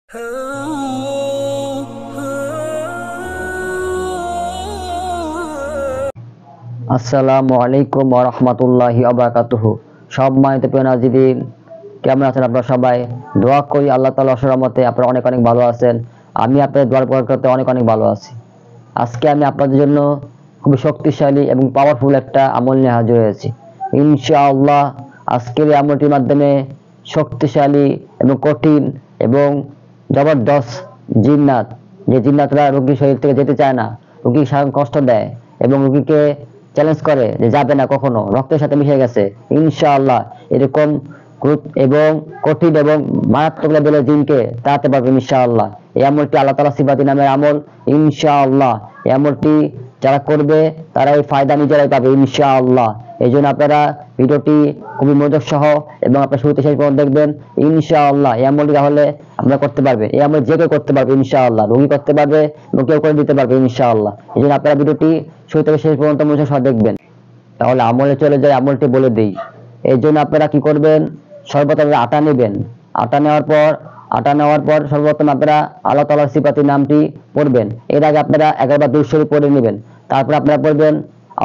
আসসালামু আলাইকুম ওয়া রাহমাতুল্লাহি ওয়া বারাকাতুহু। সম্মানিত প্রিয় নাজিরিন, কেমন আছেন আপনারা সবাই? দোয়া করি আল্লাহ তাআলার রহমতে আপনারা অনেক অনেক ভালো আছেন। আমি আপনাদের দোয়ার বরকতে অনেক অনেক ভালো আছি। আজকে আমি আপনাদের জন্য খুবই শক্তিশালী এবং পাওয়ারফুল একটা আমল নিয়ে হাজির হয়েছি। ইনশাআল্লাহ আজকের এই আমলটির মাধ্যমে শক্তিশালী এবং কঠিন এবং জবরদস্ত জিন্নাত, যে জিন্নাতরা রোগীর শরীর থেকে যেতে চায় না, রোগীকে সারাক্ষণ কষ্ট দেয় এবং রোগীকে চ্যালেঞ্জ করে যে যাবে না, কখনো রক্তের সাথে মিশে গেছে, ইনশাআল্লাহ এরকম এবং কঠিন এবং মারাত্মক লেভেলের জিনকে তাড়াতে পারবে ইনশাআল্লাহ। এই আমলটি আল্লাহ তাআলা সিফাতি নামের আমল। ইনশাআল্লাহ এই আমলটি যারা করবে তারা এই ফায়দা নিজেরাই পাবে ইনশাআল্লাহ। এই জন্য আপনারা ভিডিওটি খুবই মনোযোগ সহ এবং আপনার শুরুতে শেষ পর্যন্ত দেখবেন ইনশাআল্লাহ। এই আমলটি তাহলে আমরা করতে পারবে, এই আমল যে কেউ করতে পারবে ইনশাআল্লাহ, রোগী করতে পারবে এবং কেউ করে দিতে পারবে ইনশাআল্লাহ। এই জন্য আপনারা ভিডিওটি শুরু থেকে শেষ পর্যন্ত মনোযোগ সহ দেখবেন। তাহলে আমলে চলে যায়, আমলটি বলে দিই। এই জন্য আপনারা কি করবেন, সর্বপ্রথম আটা নেবেন। আটা নেওয়ার পর সর্বপ্রথম আপনারা আল্লাহ তাআলার সিফাতি নামটি পড়বেন। এর আগে আপনারা 11 বার দুরূদ শরীফ পড়ে নেবেন। তারপর আপনারা পড়বেন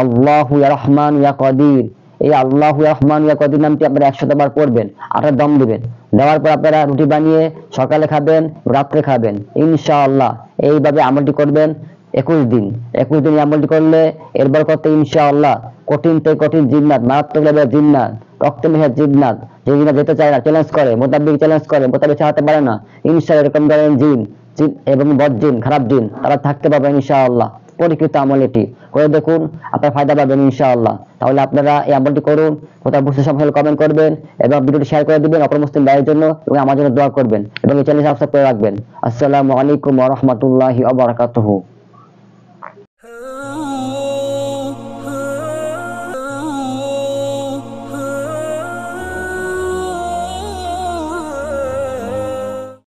আল্লাহু ইয়া রহমান ইয়া কাদির। এই আল্লাহু ইয়া রহমান ইয়া কাদির নামটি আপনারা 100 বার পড়বেন। আটার দম দিবেন। দেওয়ার পর আপনারা রুটি বানিয়ে সকালে খাবেন, রাত্রে খাবেন ইনশাআল্লাহ। এইভাবে আমলটি করবেন 21 দিন। 21 দিন আমলটি করলে এর বরকতে ইনশাআল্লাহ কঠিন থেকে কঠিন জিন্নাত, মারাত্মক লেভেলের জিন্নাত, রক্তে মেহের জিন্নাত, যে জিন্নাত যেতে চায় না, চ্যালেঞ্জ করে, মোতাবেক চ্যালেঞ্জ করে, মোতাবেক চালাতে পারে না, ইনশাআল্লাহ এরকম ধরনের জিন এবং বদ জিন, খারাপ জিন, তারা থাকতে পারবে ইনশাআল্লাহ। পরীক্ষিত আমল এটি করে দেখুন, আপনারা ফায়দা পাবেন ইনশাআল্লাহ। তাহলে আপনারা এই আমলটি করুন। কোথাও বুঝতে সমস্যা হলে কমেন্ট করবেন এবং ভিডিওটি শেয়ার করে দিবেন অপর মুসলিম ভাইয়ের জন্য এবং আমার জন্য দোয়া করবেন এবং এই চ্যানেল সাবস্ক্রাইব করে রাখবেন। আসসালামু আলাইকুম ওয়া রাহমাতুল্লাহি ওয়া বারাকাতুহু।